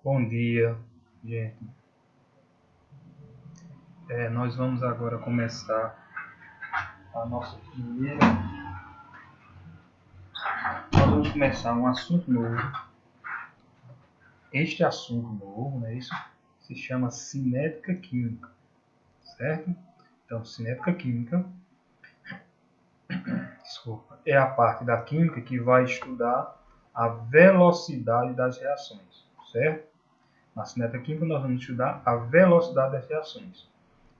Bom dia, gente. Nós vamos agora começar a nossa primeira. Nós vamos começar um assunto novo. Este assunto novo, né, isso se chama cinética química, certo? Então, cinética química, é a parte da química que vai estudar a velocidade das reações, certo? Na cinética química nós vamos estudar a velocidade das reações.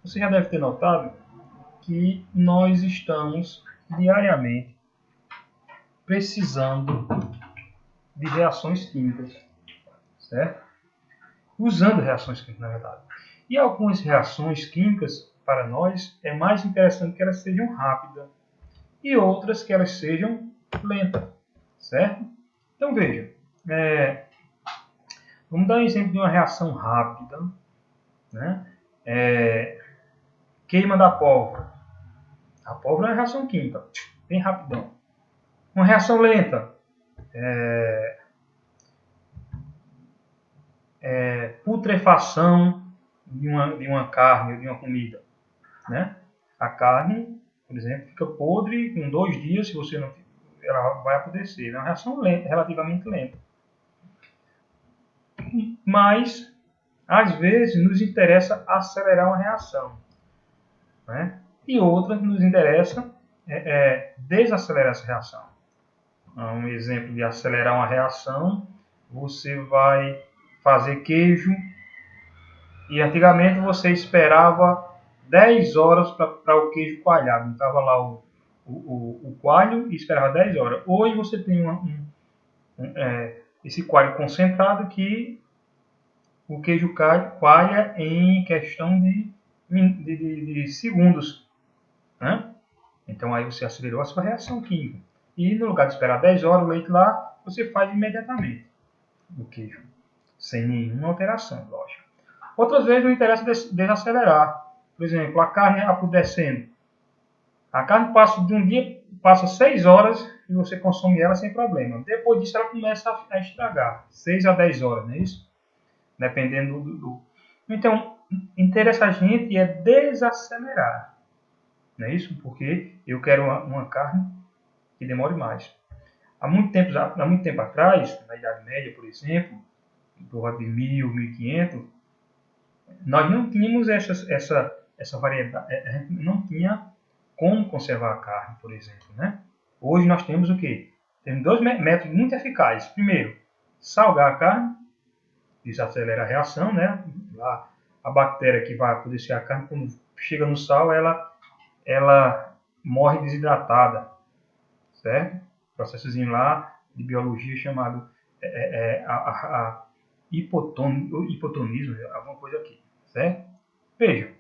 Você já deve ter notado que nós estamos diariamente precisando de reações químicas, certo? Usando reações químicas, na verdade. E algumas reações químicas, para nós, é mais interessante que elas sejam rápidas e outras que elas sejam lentas, certo? Então, veja, vamos dar um exemplo de uma reação rápida, né? Queima da pólvora. A pólvora é uma reação química, bem rapidão. Uma reação lenta, putrefação de uma carne ou de uma comida, né? A carne, por exemplo, fica podre em 2 dias, se você não, ela vai apodrecer. É uma reação lenta, relativamente lenta. Mas, às vezes, nos interessa acelerar uma reação, né? E outras nos interessa desacelerar essa reação. Um exemplo de acelerar uma reação, você vai fazer queijo e antigamente você esperava 10 horas para o queijo coalhar. Estava lá o coalho e esperava 10 horas. Hoje você tem esse coalho concentrado que o queijo coalha em questão de segundos, né? Então aí você acelerou a sua reação química. E no lugar de esperar 10 horas o leite lá, você faz imediatamente o queijo, sem nenhuma alteração, lógico. Outras vezes não interessa desacelerar. Por exemplo, a carne apodrecendo. A carne passa de um dia, passa 6 horas e você consome ela sem problema. Depois disso ela começa a estragar. 6 a 10 horas, não é isso? Dependendo do. Então, interessa a gente é desacelerar. Não é isso? Porque eu quero uma carne que demore mais. Há muito tempo atrás, na Idade Média, por exemplo, por volta de 1000, 1500, nós não tínhamos essa variedade, a gente não tinha como conservar a carne, por exemplo, né? Hoje nós temos o quê? Temos 2 métodos muito eficazes. Primeiro, salgar a carne, isso acelera a reação, né? A bactéria que vai apodrecer a carne, quando chega no sal, ela morre desidratada, certo? Processozinho lá de biologia chamado hipotonismo, alguma coisa aqui, certo? Veja,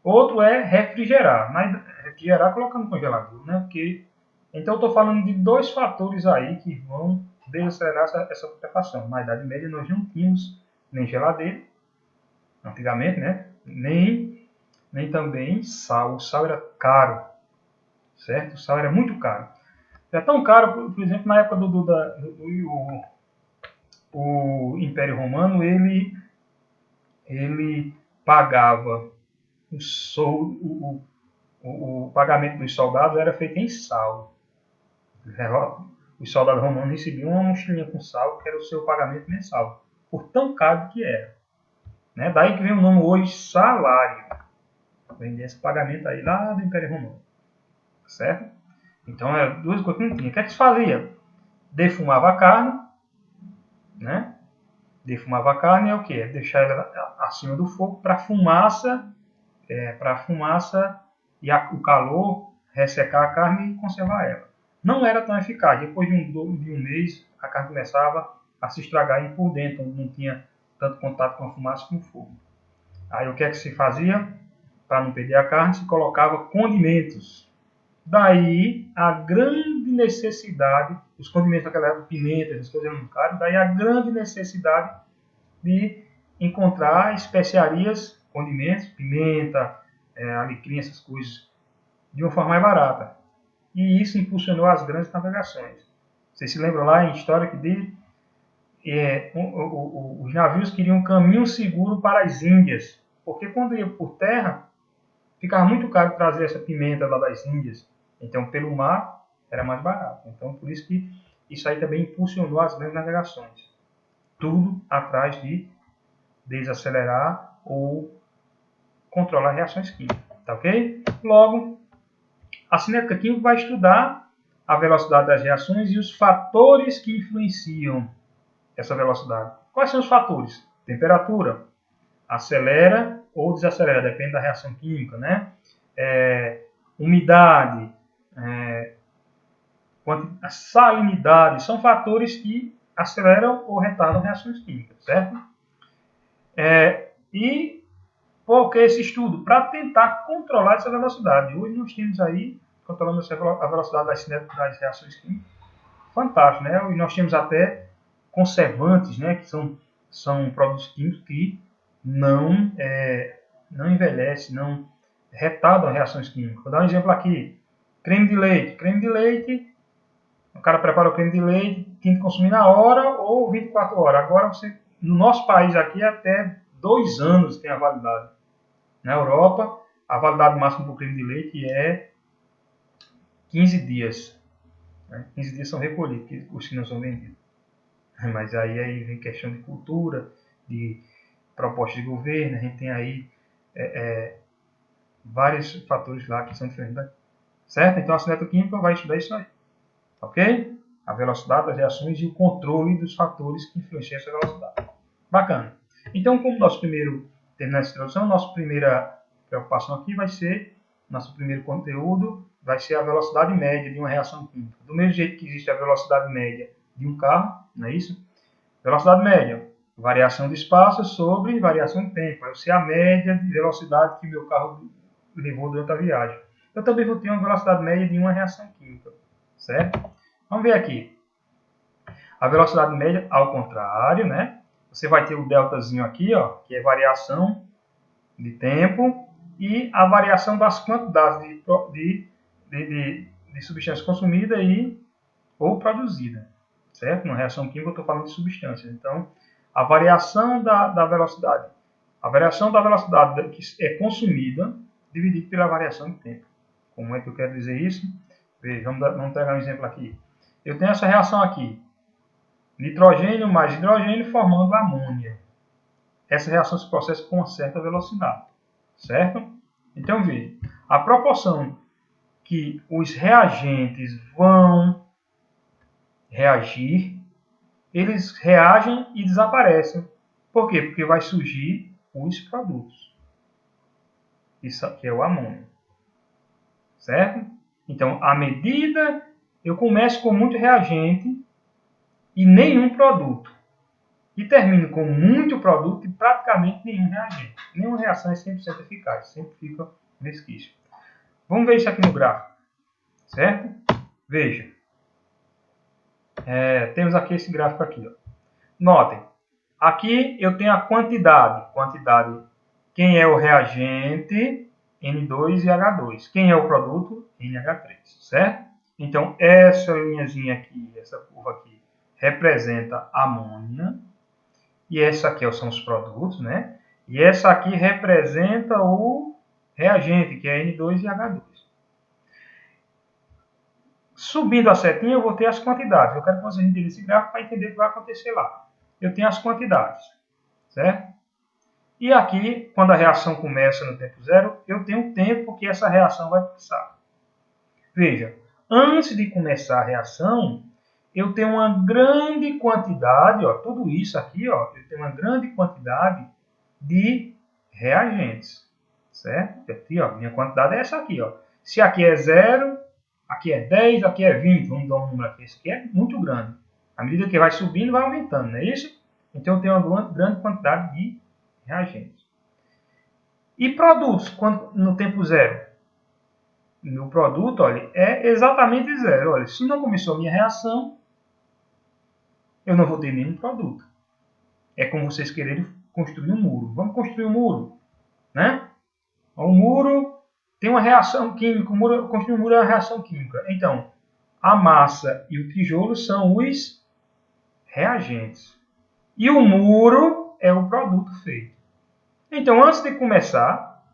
outro é refrigerar, mas refrigerar colocando no congelador, né? Porque, então eu estou falando de 2 fatores aí que vão desacelerar essa putrefação. Na Idade Média nós não tínhamos nem geladeira, antigamente, né? Nem também sal. O sal era caro, certo? O sal era muito caro. Era tão caro, por exemplo, na época o Império Romano, ele pagava o pagamento dos soldados era feito em sal. Os soldados romanos recebiam uma mochilinha com sal, que era o seu pagamento mensal, por tão caro que era. Né? Daí que vem o nome hoje salário. Vem desse pagamento aí lá do Império Romano. Certo? Então, eram 2 coisas que não tinha. O que é que se fazia? Defumava a carne, né? Defumava a carne é o quê? Deixar ela acima do fogo para a fumaça e o calor ressecar a carne e conservar ela. Não era tão eficaz. Depois de um mês, a carne começava a se estragar por dentro, não tinha tanto contato com a fumaça como o fogo. Aí o que é que se fazia? Para não perder a carne, se colocava condimentos. Daí a grande necessidade, os condimentos daquela época, pimenta, as coisas eram caras, daí a grande necessidade de encontrar especiarias, condimentos, pimenta, alecrim, essas coisas, de uma forma mais barata. E isso impulsionou as grandes navegações. Vocês se lembram lá em História os navios queriam um caminho seguro para as Índias, porque quando ia por terra, ficava muito caro trazer essa pimenta lá das Índias. Então, pelo mar, era mais barato. Então, por isso que isso aí também impulsionou as grandes navegações. Tudo atrás de desacelerar ou controlar reações químicas. Tá ok? Logo, a cinética química vai estudar a velocidade das reações e os fatores que influenciam essa velocidade. Quais são os fatores? Temperatura. Acelera ou desacelera, depende da reação química, né? Umidade, salinidade, são fatores que aceleram ou retardam reações químicas, certo? E por que esse estudo? Para tentar controlar essa velocidade. Hoje nós temos aí, controlando a velocidade das reações químicas, fantástico, né? E nós temos até conservantes, né? Que são produtos químicos que não envelhecem, não retardam reações químicas. Vou dar um exemplo aqui. Creme de leite. Creme de leite, o cara prepara o creme de leite, tem que consumir na hora ou 24 horas. Agora, no nosso país aqui, até 2 anos tem a validade. Na Europa, a validade máxima do creme de leite é 15 dias. 15 dias são recolhidos, os que não são vendidos. Mas aí vem questão de cultura, de proposta de governo, a gente tem aí vários fatores lá que são diferentes daqui. Certo? Então a cinética química vai estudar isso aí. Ok? A velocidade das reações e o controle dos fatores que influenciam essa velocidade. Bacana. Então, como terminar essa introdução, nossa primeira preocupação aqui vai ser, nosso primeiro conteúdo vai ser a velocidade média de uma reação química. Do mesmo jeito que existe a velocidade média de um carro, não é isso? Velocidade média, variação de espaço sobre variação de tempo. Eu sei a média de velocidade que meu carro levou durante a viagem. Eu também vou ter uma velocidade média de uma reação química, certo? Vamos ver aqui. A velocidade média, ao contrário, né? Você vai ter o deltazinho aqui, ó, que é variação de tempo e a variação das quantidades de substância consumida ou produzida, certo? Na reação química eu estou falando de substâncias. Então, a variação da velocidade. A variação da velocidade que é consumida dividida pela variação de tempo. Como é que eu quero dizer isso? Veja, vamos pegar um exemplo aqui. Eu tenho essa reação aqui. Nitrogênio mais hidrogênio formando amônia. Essa reação se processa com uma certa velocidade, certo? Então, veja, a proporção que os reagentes vão reagir, eles reagem e desaparecem. Por quê? Porque vai surgir os produtos. Isso aqui é o amônio, certo? Então, à medida eu começo com muito reagente e nenhum produto. E termino com muito produto e praticamente nenhum reagente. Nenhuma reação é 100% eficaz. Sempre fica um resquício. Vamos ver isso aqui no gráfico. Certo? Veja. Temos aqui esse gráfico aqui. Ó. Notem. Aqui eu tenho a quantidade. Quem é o reagente? N2 e H2. Quem é o produto? NH3. Certo? Então, essa linhazinha aqui, essa curva aqui, representa amônia. E essa aqui são os produtos, né? E essa aqui representa o reagente, que é N2 e H2. Subindo a setinha, eu vou ter as quantidades. Eu quero que vocês entendam esse gráfico para entender o que vai acontecer lá. Eu tenho as quantidades, certo? E aqui, quando a reação começa no tempo zero, eu tenho o tempo que essa reação vai passar. Veja, antes de começar a reação, eu tenho uma grande quantidade, ó, tudo isso aqui, ó, eu tenho uma grande quantidade de reagentes, certo? Aqui, ó, minha quantidade é essa aqui, ó. Se aqui é 0, aqui é 10, aqui é 20, vamos dar um número aqui, esse aqui é muito grande. À medida que vai subindo, vai aumentando, não é isso? Então eu tenho uma grande quantidade de reagentes. E produtos, no tempo zero? Meu produto, olha, é exatamente zero. Olha, se não começou a minha reação, eu não vou ter nenhum produto. É como vocês quererem construir um muro. Vamos construir um muro, né? O muro tem uma reação química. Construir um muro é uma reação química. Então, a massa e o tijolo são os reagentes. E o muro é o produto feito. Então, antes de começar,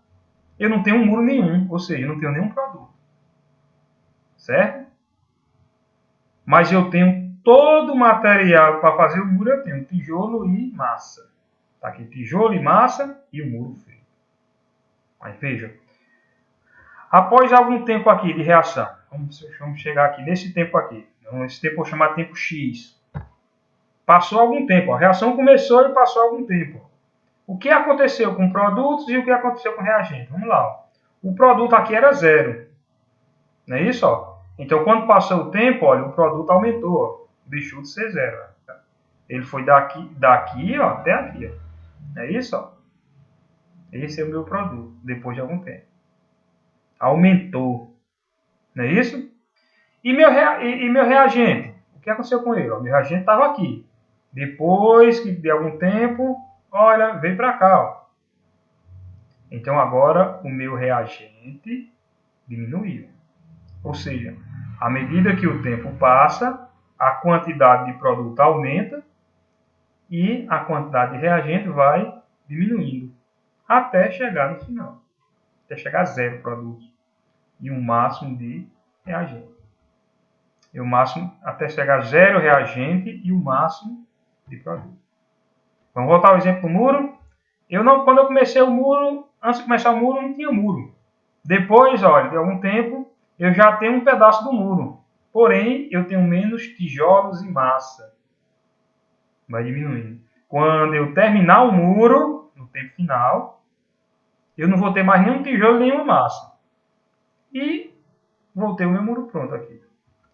eu não tenho muro nenhum, ou seja, eu não tenho nenhum produto. Certo? Mas eu tenho todo o material para fazer o muro, eu tenho tijolo e massa. Está aqui tijolo e massa e o muro feito. Mas veja, após algum tempo aqui de reação, vamos chegar aqui nesse tempo aqui. Então, esse tempo eu vou chamar tempo X. Passou algum tempo, a reação começou e passou algum tempo. O que aconteceu com produtos e o que aconteceu com reagente? Vamos lá. O produto aqui era 0. Não é isso? Ó? Então, quando passou o tempo, olha, o produto aumentou. Ó. Deixou de ser 0. Ele foi daqui ó, até aqui. Ó. Não é isso? Ó? Esse é o meu produto, depois de algum tempo. Aumentou. Não é isso? E meu reagente? O que aconteceu com ele? Ó, meu reagente estava aqui. Depois de algum tempo, olha, veio para cá. Ó. Então, agora, o meu reagente diminuiu. Ou seja, à medida que o tempo passa, a quantidade de produto aumenta e a quantidade de reagente vai diminuindo. Até chegar no final. Até chegar a 0 produtos. E um máximo de reagente. E o máximo até chegar a 0 reagente e o máximo de produto. Vamos voltar ao exemplo do muro. Quando eu comecei o muro, antes de começar o muro, não tinha muro. Depois, olha, de algum tempo, eu já tenho um pedaço do muro. Porém, eu tenho menos tijolos e massa. Vai diminuindo. Quando eu terminar o muro, no tempo final, eu não vou ter mais nenhum tijolo e nenhuma massa. E vou ter o meu muro pronto aqui.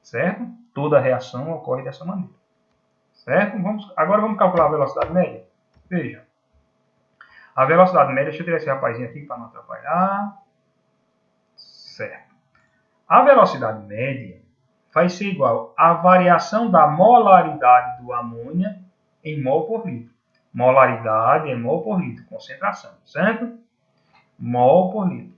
Certo? Toda a reação ocorre dessa maneira. Certo? Agora vamos calcular a velocidade média. Veja. A velocidade média, deixa eu tirar esse rapazinho aqui para não atrapalhar. Certo. A velocidade média vai ser igual à variação da molaridade do amônia em mol por litro. Molaridade é mol por litro, concentração, certo? Mol por litro.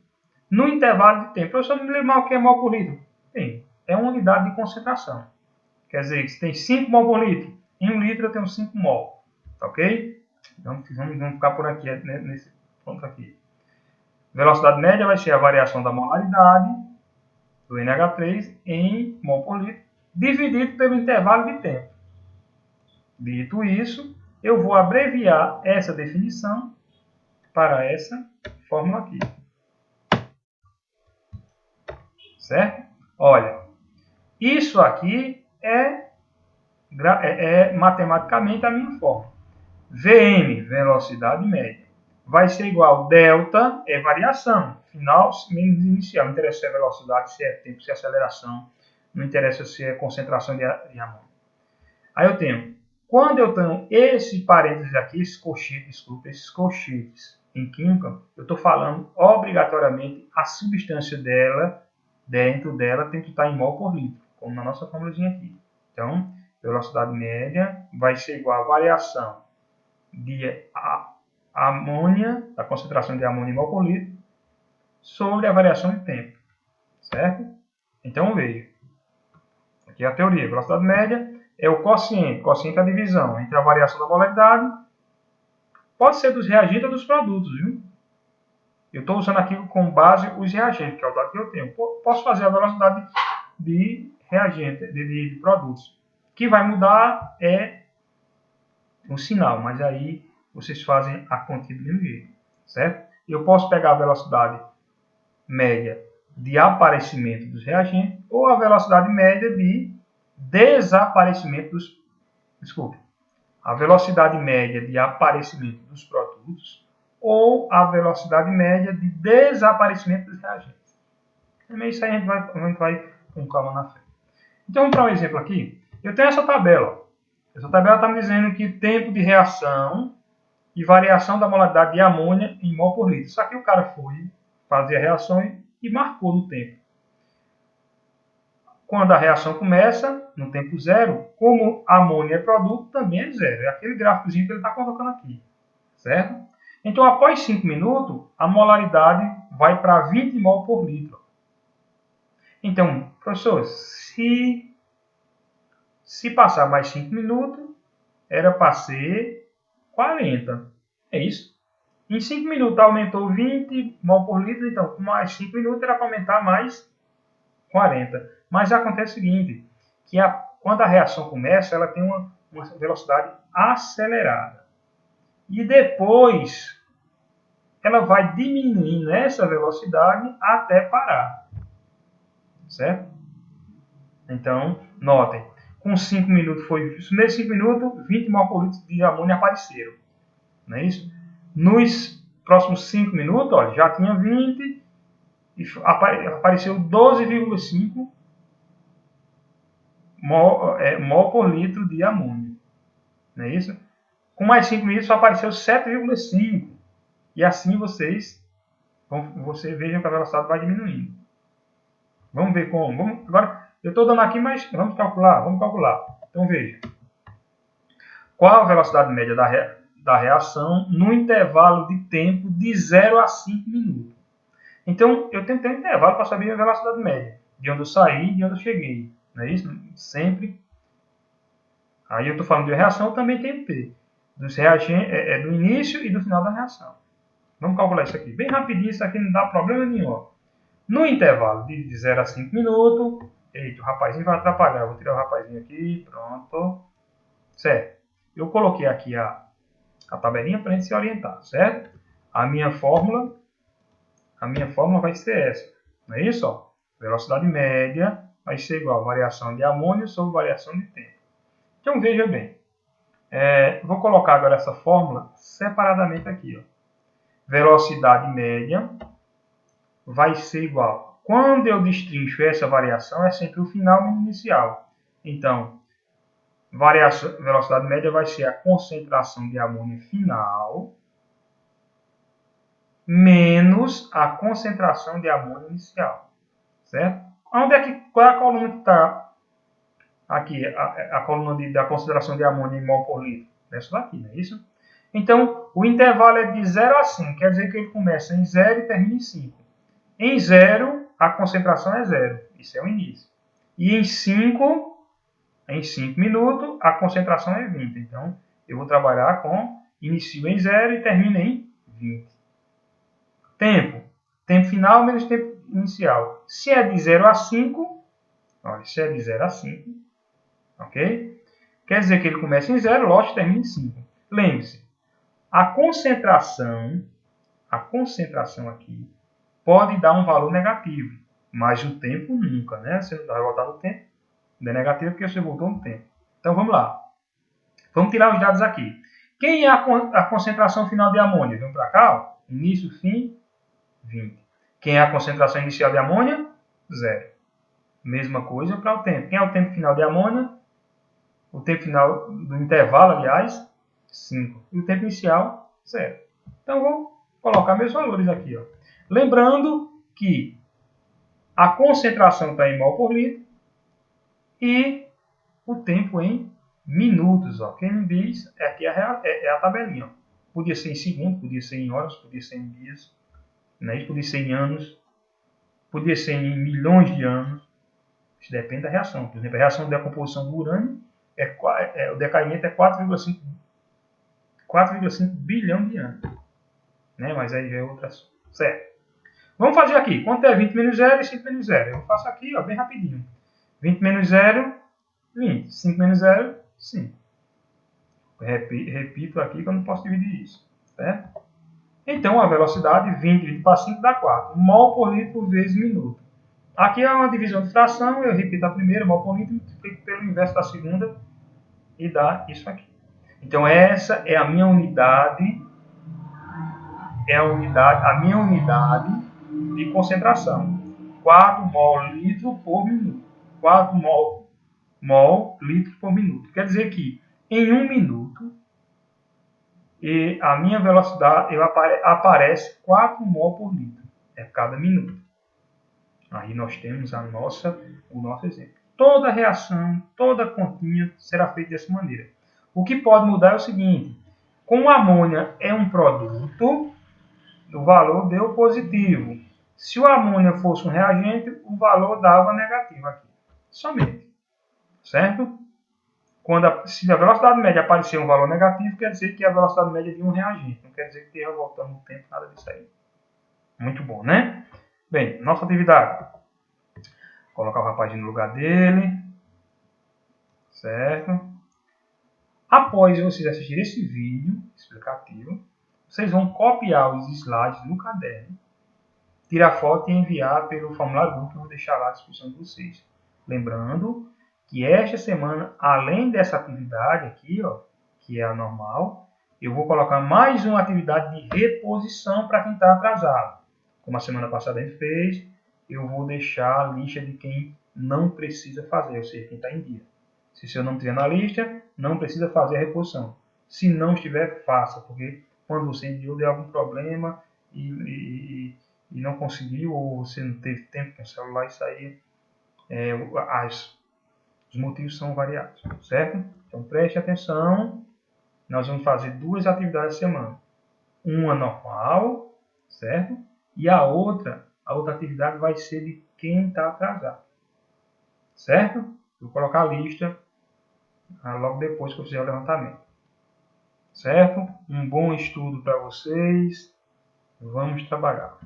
No intervalo de tempo, professor, não me lembro o que é mol por litro. Tem. É uma unidade de concentração. Quer dizer, se tem 5 mol por litro, em 1 litro eu tenho 5 mol. Tá ok? Então, vamos ficar por aqui, nesse ponto aqui. Velocidade média vai ser a variação da molaridade do NH3 em mol por litro, dividido pelo intervalo de tempo. Dito isso, eu vou abreviar essa definição para essa fórmula aqui. Certo? Olha, isso aqui é matematicamente a minha fórmula. Vm, velocidade média, vai ser igual a delta, é variação, final menos inicial. Não interessa se é velocidade, se é tempo, se é aceleração, não interessa se é concentração de amônia. Aí eu tenho, quando eu tenho esse parênteses aqui, esses colchetes em química, eu estou falando obrigatoriamente a substância dela, dentro dela, tem que estar em mol por litro, como na nossa fórmulazinha aqui. Então, velocidade média vai ser igual a variação de amônia, da concentração de amônia em mol por litro, sobre a variação de tempo. Certo? Então, veja. Aqui é a teoria. Velocidade média é o quociente. Quociente é a divisão entre a variação da molaridade. Pode ser dos reagentes ou dos produtos, viu? Eu estou usando aqui como base os reagentes, que é o dado que eu tenho. Posso fazer a velocidade de reagente, de produtos. O que vai mudar é um sinal, mas aí vocês fazem a conta do mesmo jeito, certo? Eu posso pegar a velocidade média de aparecimento dos reagentes ou a velocidade média de desaparecimento dos... Desculpe. A velocidade média de aparecimento dos produtos ou a velocidade média de desaparecimento dos reagentes. Também isso aí a gente vai com calma na frente. Então, vamos para um exemplo aqui. Eu tenho essa tabela. Essa tabela está me dizendo que tempo de reação e variação da molaridade de amônia em mol por litro. Isso aqui o cara foi fazer a reação e marcou no tempo. Quando a reação começa, no tempo zero, como amônia é produto, também é zero. É aquele gráficozinho que ele está colocando aqui. Certo? Então, após 5 minutos, a molaridade vai para 20 mol por litro. Então, professor, se passar mais 5 minutos, era para ser 40. É isso. Em 5 minutos aumentou 20 mol por litro, então com mais 5 minutos era para aumentar mais 40. Mas acontece o seguinte, que quando a reação começa, ela tem uma velocidade acelerada. E depois ela vai diminuindo essa velocidade até parar. Certo? Então, notem, com 5 minutos foi, nos primeiros 5 minutos, 20 mol por litro de amônia apareceram. Não é isso? Nos próximos 5 minutos, olha, já tinha 20 e apareceu 12,5 mol por litro de amônia. Não é isso? Com mais 5 minutos só apareceu 7,5. E assim você veja que a velocidade vai diminuindo. Vamos ver como. Agora, eu estou dando aqui, mas vamos calcular. Então, veja. Qual a velocidade média da reação no intervalo de tempo de 0 a 5 minutos? Então, eu tenho que ter um intervalo para saber a velocidade média. De onde eu saí e de onde eu cheguei. Não é isso? Sempre. Aí eu estou falando de reação, eu também tenho que ter. Do início e do final da reação. Vamos calcular isso aqui. Bem rapidinho, isso aqui não dá problema nenhum. Ó. No intervalo de 0 a 5 minutos. Eita, o rapazinho vai atrapalhar. Vou tirar o rapazinho aqui. Pronto. Certo. Eu coloquei aqui a tabelinha para a gente se orientar, certo? A minha fórmula vai ser essa. Não é isso? Ó? Velocidade média vai ser igual a variação de amônia sobre variação de tempo. Então, veja bem. Vou colocar agora essa fórmula separadamente aqui. Ó. Velocidade média vai ser igual. Quando eu destrincho essa variação, é sempre o final menos o inicial. Então, velocidade média vai ser a concentração de amônia final menos a concentração de amônia inicial. Certo? Qual é a coluna que está aqui? A coluna da concentração de amônia em mol por litro. Essa daqui, não é isso? Então, o intervalo é de 0 a 5. Quer dizer que ele começa em 0 e termina em 5. Em 0, a concentração é 0. Isso é o início. E em 5 minutos, a concentração é 20. Então, eu vou trabalhar com inicio em 0 e termina em 20. Tempo final menos tempo inicial. Se é de 0 a 5, olha, se é de 0 a 5, ok? Quer dizer que ele começa em 0, lógico, termina em 5. Lembre-se, a concentração aqui pode dar um valor negativo, mas o tempo nunca, né? Você não vai voltar no tempo, não é negativo porque você voltou no tempo. Então, vamos lá. Vamos tirar os dados aqui. Quem é a concentração final de amônia? Vamos para cá, ó. Início, fim, 20. Quem é a concentração inicial de amônia? 0. Mesma coisa para o tempo. Quem é o tempo final de amônia? O tempo final do intervalo, aliás, 5. E o tempo inicial, 0. Então, vou colocar meus valores aqui. Ó. Lembrando que a concentração está em mol por litro e o tempo em minutos. Ó. Quem me diz, aqui é a tabelinha. Ó. Podia ser em segundos, podia ser em horas, podia ser em dias. Né? Podia ser em anos, podia ser em milhões de anos. Isso depende da reação. Por exemplo, a reação de decomposição do urânio, o decaimento é 4,5 bilhão de anos. Né? Mas aí já é outra. Certo. Vamos fazer aqui. Quanto é 20 menos 0 e 5 menos 0? Eu faço aqui, ó, bem rapidinho. 20 menos 0, 20. 5 menos 0, 5. Repito aqui que eu não posso dividir isso. Certo? Então, a velocidade 20 dividido para 5 dá 4. Mol por litro vezes minuto. Aqui é uma divisão de fração. Eu repito a primeira, mol por litro, multiplico pelo inverso da segunda e dá isso aqui. Então, essa é a minha unidade. A minha unidade de concentração. 4 mol litro por minuto. 4 mol litro por minuto. Quer dizer que em 1 minuto, e a minha velocidade aparece 4 mol por litro. É cada minuto. Aí nós temos o nosso exemplo. Toda reação, toda continha será feita dessa maneira. O que pode mudar é o seguinte. Como a amônia é um produto, o valor deu positivo. Se o amônia fosse um reagente, o valor dava negativo aqui. Somente. Certo? se a velocidade média aparecer um valor negativo, quer dizer que a velocidade média de um reagente. Não quer dizer que esteja voltando no tempo, nada disso aí. Muito bom, né? Bem, nossa atividade. Colocar o rapazinho no lugar dele. Certo? Após vocês assistirem esse vídeo explicativo, vocês vão copiar os slides no caderno, tirar foto e enviar pelo formulário Google que eu vou deixar lá à disposição de vocês. Lembrando que esta semana, além dessa atividade aqui, ó, que é a normal, eu vou colocar mais uma atividade de reposição para quem está atrasado. Como a semana passada a gente fez, eu vou deixar a lista de quem não precisa fazer, ou seja, quem está em dia. Se o seu nome estiver na lista, não precisa fazer a reposição. Se não estiver, faça, porque quando você enviou, deu algum problema e não conseguiu, ou você não teve tempo com o celular, isso aí, os motivos são variados, certo? Então preste atenção, nós vamos fazer 2 atividades a semana. Uma normal, certo? E a outra atividade vai ser de quem está atrasado, certo? Vou colocar a lista logo depois que eu fizer o levantamento. Certo? Um bom estudo para vocês. Vamos trabalhar.